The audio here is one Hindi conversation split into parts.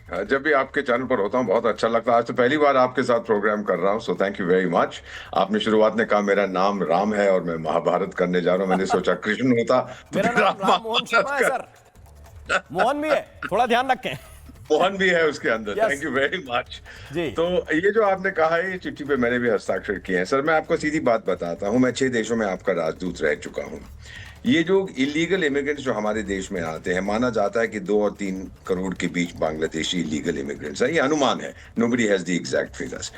जब भी आपके चैनल पर होता हूँ बहुत अच्छा लगता है। आज तो पहली बार आपके साथ प्रोग्राम कर रहा हूँ, so thank you very much. आपने शुरुआत में कहा मेरा नाम राम है और मैं महाभारत करने जा रहा हूँ, मैंने सोचा कृष्ण होता तो मेरा फिर नाम आप राम मोहन महाभारत शर्मा है कर। सर। मोहन भी है, थोड़ा ध्यान रखें। मोहन भी है उसके अंदर। Yes thank you very much. जी। तो ये जो आपने कहा है, ये चिट्ठी पे मैंने भी हस्ताक्षर किए हैं सर। मैं आपको सीधी बात बताता हूँ, मैं 6 देशों में आपका राजदूत रह चुका हूँ। ये जो इलीगल इमिग्रेंट्स जो हमारे देश में आते हैं, माना जाता है कि 2 और 3 करोड़ के बीच बांग्लादेशी इलीगल इमिग्रेंट्स है, ये अनुमान है, nobody has the exact figures.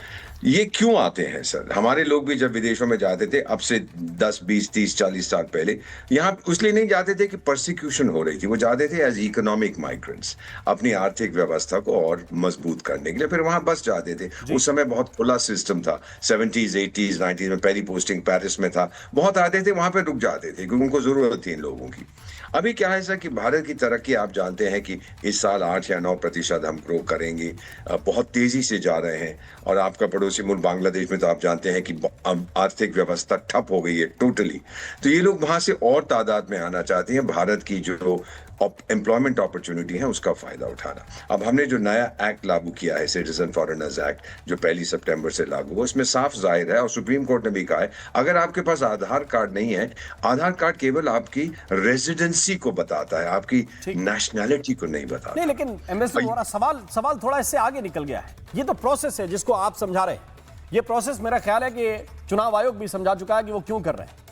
ये क्यों आते हैं सर? हमारे लोग भी जब विदेशों में जाते थे, अब से 10 20 30 40 साल पहले, यहाँ इसलिए नहीं जाते थे कि परसिक्यूशन हो रही थी, वो जाते थे एज इकोनॉमिक माइग्रेंट्स, अपनी आर्थिक व्यवस्था को और मजबूत करने के लिए। फिर वहां बस जाते थे। जी उस समय बहुत खुला सिस्टम था, 70s 80s 90s में पहली पोस्टिंग पेरिस में था, बहुत आते थे वहां पे रुक जाते थे क्योंकि उनको जरूरत थी इन लोगों की। अभी क्या है सर कि भारत की तरक्की आप जानते हैं कि इस साल 8 या 9% हम ग्रो करेंगे, बहुत तेजी से जा रहे हैं। और आपका पड़ोसी मुल्क बांग्लादेश में तो आप जानते हैं कि अब आर्थिक व्यवस्था ठप हो गई है टोटली। तो ये लोग वहां से और तादाद में आना चाहते हैं, भारत की जो एम्प्लॉयमेंट अपॉर्चुनिटी है उसका फायदा उठाना। अब हमने जो नया एक्ट लागू किया है, सिटीजन फॉरेनर्स एक्ट, जो 1 सितंबर से लागू हुआ, उसमें साफ जाहिर है और सुप्रीम कोर्ट ने भी कहा है, अगर आपके पास आधार कार्ड नहीं है, आधार कार्ड केवल आपकी रेजिडेंसी को बताता है, आपकी ठीक। नेशनैलिटी को नहीं नहीं, बताता। लेकिन एम्बेसडर वोरा, सवाल सवाल थोड़ा इससे आगे निकल गया है। ये तो प्रोसेस है जिसको आप समझा रहे हैं। ये प्रोसेस मेरा ख्याल है कि चुनाव आयोग भी समझा चुका है कि वो क्यों कर रहे हैं।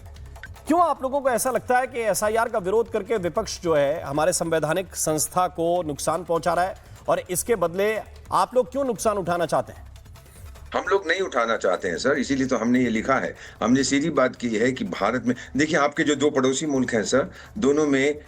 क्यों आप लोगों को ऐसा लगता है कि एसआईआर का विरोध करके विपक्ष जो है हमारे संवैधानिक संस्था को नुकसान पहुंचा रहा है, और इसके बदले आप लोग क्यों नुकसान उठाना चाहते हैं? हम लोग नहीं उठाना चाहते हैं सर, इसीलिए तो हमने ये लिखा है। हमने सीधी बात की है कि भारत में देखिए, आपके जो 2 पड़ोसी मुल्क हैं सर, दोनों में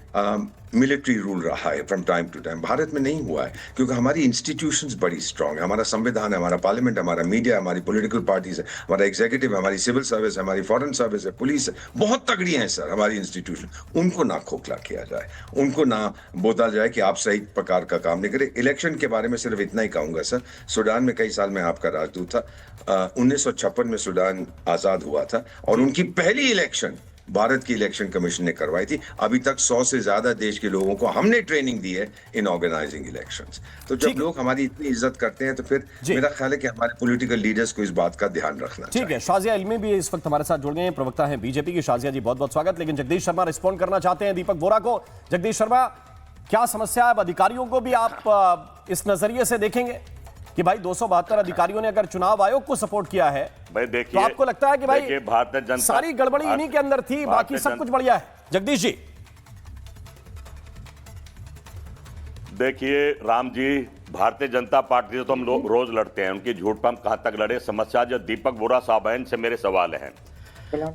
मिलिट्री रूल रहा है from time to time. Bharat में नहीं हुआ है क्योंकि हमारी इंस्टीट्यूशंस बड़ी स्ट्रांग है, हमारा संविधान है, हमारा पार्लियामेंट, हमारा मीडिया, हमारी पॉलिटिकल पार्टीज है, हमारा एग्जीक्यूटिव, हमारी सिविल सर्विस है, हमारी फॉरेन सर्विस है, पुलिस है, बहुत तगड़ी है सर हमारी इंस्टीट्यूशन। उनको ना खोखला किया जाए, उनको ना बोला जाए कि आप सही प्रकार का काम नहीं करें। इलेक्शन के बारे में सिर्फ इतना ही कहूंगा सर, सूडान में कई साल में आपका राजदूत था। 1956 में सूडान आजाद हुआ था और उनकी पहली इलेक्शन भारत की इलेक्शन कमीशन ने करवाई थी। अभी तक 100 से ज्यादा देश के लोगों को हमने ट्रेनिंग दी है इन ऑर्गेनाइजिंग इलेक्शंस। तो जब ठीक है लोग हमारी इतनी इज्जत करते हैं तो फिर जी। मेरा ख्याल है कि हमारे पॉलिटिकल लीडर्स को इस बात का ध्यान रखना ठीक है, चाहिए। शाजिया इल्मी भी इस वक्त हमारे साथ जुड़ गए हैं, प्रवक्ता हैं बीजेपी की। शाजिया जी, बहुत बहुत स्वागत। लेकिन जगदीश शर्मा रिस्पॉन्ड करना चाहते हैं दीपक वोरा को। जगदीश शर्मा, क्या समस्या है? अब अधिकारियों को भी आप इस नजरिए से देखेंगे कि भाई 272 अधिकारियों ने अगर चुनाव आयोग को सपोर्ट किया है, भाई तो देखिए, आपको लगता है कि भाई भारतीय जनता सारी गड़बड़ी इन्हीं के अंदर थी, बाकी सब कुछ बढ़िया है? जगदीश जी देखिए राम जी, भारतीय जनता पार्टी से तो हम लोग रोज लड़ते हैं, उनकी झूठ पर हम कहां तक लड़े। समस्या जो दीपक वोरा साहब हैं, इनसे मेरे सवाल हैं।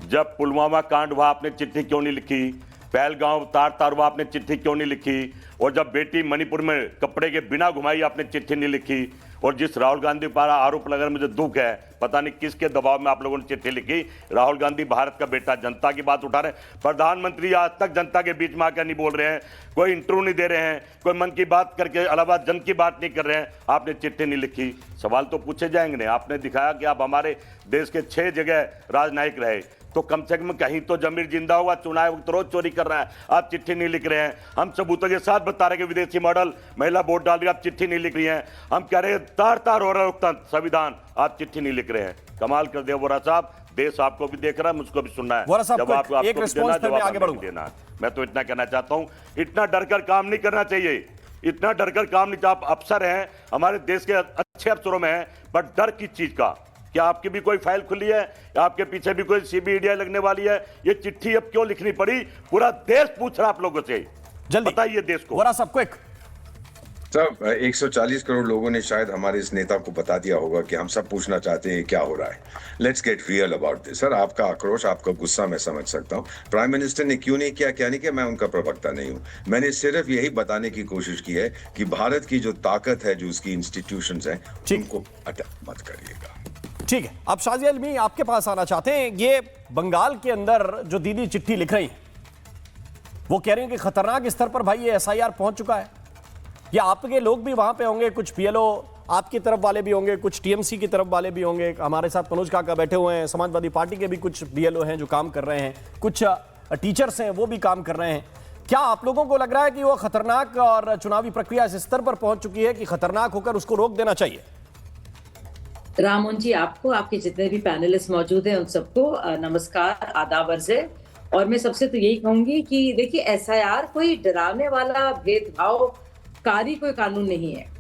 जब पुलवामा कांड हुआ आपने चिट्ठी क्यों नहीं लिखी? पहलगांव तार हुआ आपने चिट्ठी क्यों नहीं लिखी? और जब बेटी मणिपुर में कपड़े के बिना घुमाई आपने चिट्ठी नहीं लिखी? और जिस राहुल गांधी पर आरोप लगा, मुझे दुख है, पता नहीं किसके दबाव में आप लोगों ने चिट्ठी लिखी। राहुल गांधी भारत का बेटा, जनता की बात उठा रहे हैं। प्रधानमंत्री आज तक जनता के बीच में आकर नहीं बोल रहे हैं, कोई इंटरव्यू नहीं दे रहे हैं, कोई मन की बात करके अलावा जन की बात नहीं कर रहे हैं। आपने चिट्ठी नहीं लिखी, सवाल तो पूछे जाएंगे नहीं। आपने दिखाया कि आप हमारे देश के 6 जगह राजनयिक रहे, तो कम से कम कहीं तो जमीर जिंदा होगा। चुनाव वक्त रोज चोरी कर रहा है, आप चिट्ठी नहीं लिख रहे हैं। हम सबूतों के साथ बता रहे हैं कि विदेशी मॉडल महिला वोट डाल रही है, आप चिट्ठी नहीं लिख रही हैं। हम कह रहे हैं तार तार हो रहा है लोकतंत्र, संविधान, आप चिट्ठी नहीं लिख रहे हैं। कमाल कर दिया वोरा साहब, देश आपको भी देख रहा है, मुझको भी सुनना है। वोरा साहब, जब आपको एक रिस्पॉन्स फिर मैं आगे बढ़ूंगा। देना, मैं तो इतना कहना चाहता हूं, इतना डरकर काम नहीं करना चाहिए, इतना डरकर काम नहीं। आप अफसर हैं, हमारे देश के अच्छे अफसरों में हैं, बट डर किस चीज का? क्या आपकी भी कोई फाइल खुली है या आपके पीछे भी कोई सीबीआई लगने वाली है? ये चिट्ठी अब क्यों लिखनी पड़ी? पूरा देश पूछ रहा आप लोगों से, जल्दी बताइए देश को। वोरा साहब, क्विक। सब 140 करोड़ लोगों ने शायद हमारे इस नेता को बता दिया होगा कि हम सब पूछना चाहते हैं क्या हो रहा है। Let's get real about this. Sir, आपका आक्रोश, आपका गुस्सा मैं समझ सकता हूं। प्राइम मिनिस्टर ने क्यों नहीं किया, क्या नहीं किया, मैं उनका प्रवक्ता नहीं हूं। मैंने सिर्फ यही बताने की कोशिश की है कि भारत की जो ताकत है, जो उसकी इंस्टीट्यूशंस हैं, उनको अटैक मत करिएगा। ठीक है, अब शाजिया इल्मी आपके पास आना चाहते हैं। ये बंगाल के अंदर जो दीदी चिट्ठी लिख रही हैं, वो कह रही हैं कि खतरनाक स्तर पर भाई ये एसआईआर पहुंच चुका है। ये आपके लोग भी वहां पे होंगे, कुछ पीएलओ आपकी तरफ वाले भी होंगे, कुछ टीएमसी की तरफ वाले भी होंगे। हमारे साथ मनोज काका बैठे हुए हैं, समाजवादी पार्टी के भी कुछ बीएलओ हैं जो काम कर रहे हैं, कुछ टीचर्स हैं वो भी काम कर रहे हैं। क्या आप लोगों को लग रहा है कि वो खतरनाक और चुनावी प्रक्रिया इस स्तर पर पहुंच चुकी है कि खतरनाक होकर उसको रोक देना चाहिए? राममोहन जी, आपको, आपके जितने भी पैनलिस्ट मौजूद हैं उन सबको नमस्कार, आदाब अर्ज़ है। और मैं सबसे तो यही कहूंगी कि देखिए, एसआईआर कोई डराने वाला भेदभावकारी कोई कानून नहीं है।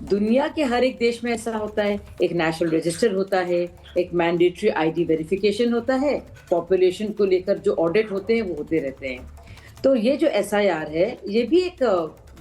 दुनिया के हर एक देश में ऐसा होता है। एक नेशनल रजिस्टर होता है, एक मैंडेटरी आईडी वेरिफिकेशन होता है, पॉपुलेशन को लेकर जो ऑडिट होते हैं वो होते रहते हैं। तो ये जो एसआईआर है, ये भी एक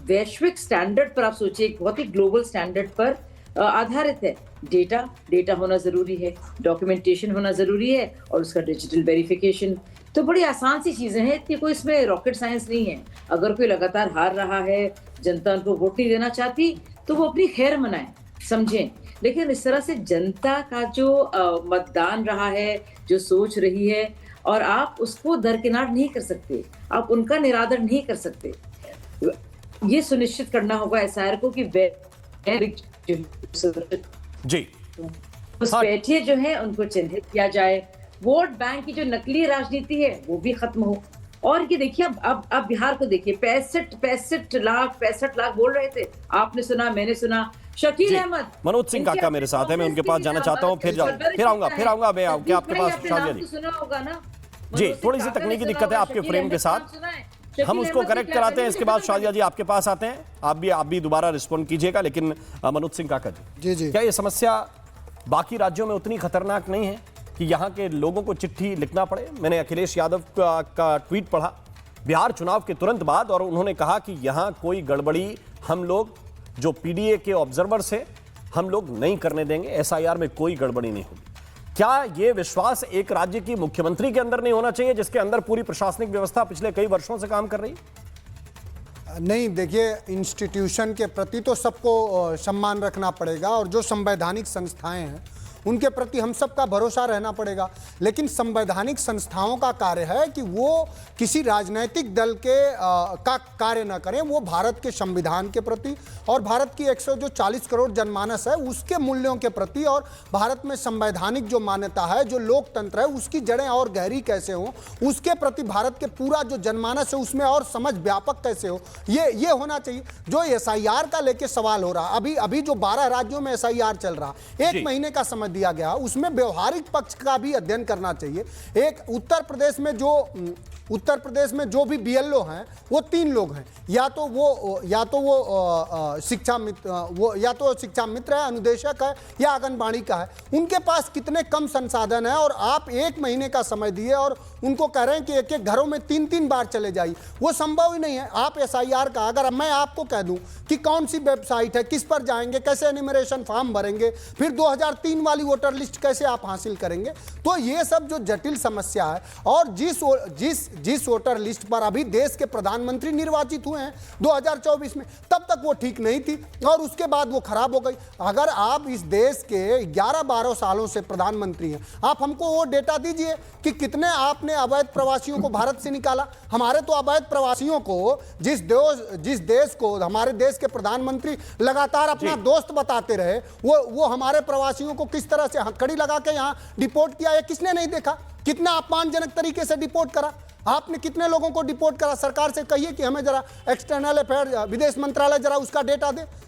वैश्विक स्टैंडर्ड पर, आप सोचिए, एक बहुत ही ग्लोबल स्टैंडर्ड पर आधारित है। डेटा होना जरूरी है, डॉक्यूमेंटेशन होना जरूरी है, और उसका डिजिटल वेरिफिकेशन। तो बड़ी आसान सी चीजें हैं, इतनी कोई इसमें रॉकेट साइंस नहीं है। अगर कोई लगातार हार रहा है, जनता उनको वोट नहीं देना चाहती, तो वो अपनी खैर मनाए, समझें। लेकिन इस तरह से जनता का जो मतदान रहा है, जो सोच रही है, और आप उसको दरकिनार नहीं कर सकते, आप उनका निरादर नहीं कर सकते। ये सुनिश्चित करना होगा एसआईआर को कि जी, घुसपैठिए जो है उनको चिन्हित किया जाए। वोट बैंक की जो नकली राजनीति है वो भी खत्म हो। और ये देखिए, अब बिहार को देखिए, 65 लाख बोल रहे थे, आपने सुना, मैंने सुना। शकील अहमद, मनोज सिंह काका मेरे साथ है, मैं उनके पास जाना चाहता हूं, फिर आऊंगा मैं आपके पास। शालिया जी सुना होगा ना जी, थोड़ी सी तकनीकी दिक्कत है आपके फ्रेम के साथ, हम उसको करेक्ट कराते हैं। इसके बाद शालिया जी आपके पास आते हैं, आप भी दोबारा रिस्पॉन्ड कीजिएगा। लेकिन मनोज सिंह काका जी, क्या ये समस्या बाकी राज्यों में उतनी खतरनाक नहीं है कि यहाँ के लोगों को चिट्ठी लिखना पड़े? मैंने अखिलेश यादव का ट्वीट पढ़ा बिहार चुनाव के तुरंत बाद, और उन्होंने कहा कि यहाँ कोई गड़बड़ी हम लोग जो पीडीए के ऑब्जर्वर्स हैं, हम लोग नहीं करने देंगे, एसआईआर में कोई गड़बड़ी नहीं होगी। क्या ये विश्वास एक राज्य की मुख्यमंत्री के अंदर नहीं होना चाहिए, जिसके अंदर पूरी प्रशासनिक व्यवस्था पिछले कई वर्षों से काम कर रही है? नहीं, देखिए, इंस्टीट्यूशन के प्रति तो सबको सम्मान रखना पड़ेगा, और जो संवैधानिक संस्थाएं हैं उनके प्रति हम सबका भरोसा रहना पड़ेगा। लेकिन संवैधानिक संस्थाओं का कार्य है कि वो किसी राजनीतिक दल के का कार्य न करें, वो भारत के संविधान के प्रति और भारत की 140 करोड़ जनमानस है उसके मूल्यों के प्रति, और भारत में संवैधानिक जो मान्यता है, जो लोकतंत्र है, उसकी जड़ें और गहरी कैसे हो, उसके प्रति भारत के पूरा जो जनमानस है उसमें और समझ व्यापक कैसे हो, ये होना चाहिए। जो एसआईआर का लेके सवाल हो रहा, अभी जो 12 राज्यों में एसआईआर चल रहा, 1 महीने का समय दिया गया, उसमें व्यवहारिक पक्ष का भी अध्ययन करना चाहिए। एक उत्तर प्रदेश में जो भी बीएलओ हैं वो 3 लोग हैं, या तो वो शिक्षा मित्र है, अनुदेशक है, या आंगनबाड़ी का है। उनके पास कितने कम संसाधन है, और आप 1 महीने का समय दिए और उनको कह रहे हैं कि एक घरों में 3 बार चले जाइए, वो संभव ही नहीं है। आप एसआईआर का, अगर मैं आपको कह दूं कि कौन सी वेबसाइट है, किस पर जाएंगे, कैसे एनिमरेशन फॉर्म भरेंगे, फिर 2003 वाली वोटर लिस्ट कैसे आप हासिल करेंगे, तो ये सब जो जटिल समस्या है। और जिस वोटर लिस्ट पर अभी देश के प्रधानमंत्री निर्वाचित हुए हैं 2024 में, तब तक वो ठीक नहीं थी, और उसके बाद वो खराब हो गई। अगर आप इस देश के 11-12 सालों से प्रधानमंत्री हैं, आप हमको वो डेटा दीजिए कि कितने आपने अवैध प्रवासियों को भारत से निकाला। हमारे तो अवैध प्रवासियों को जिस देश को हमारे देश के प्रधानमंत्री लगातार अपना दोस्त बताते रहे, वो हमारे प्रवासियों को किस तरह से हथकड़ी लगा के यहाँ डिपोर्ट किया, ये किसने नहीं देखा? कितना अपमानजनक तरीके से डिपोर्ट करा आपने, कितने लोगों को डिपोर्ट करा? सरकार से कहिए कि हमें जरा एक्सटर्नल अफेयर, विदेश मंत्रालय जरा उसका डेटा दे।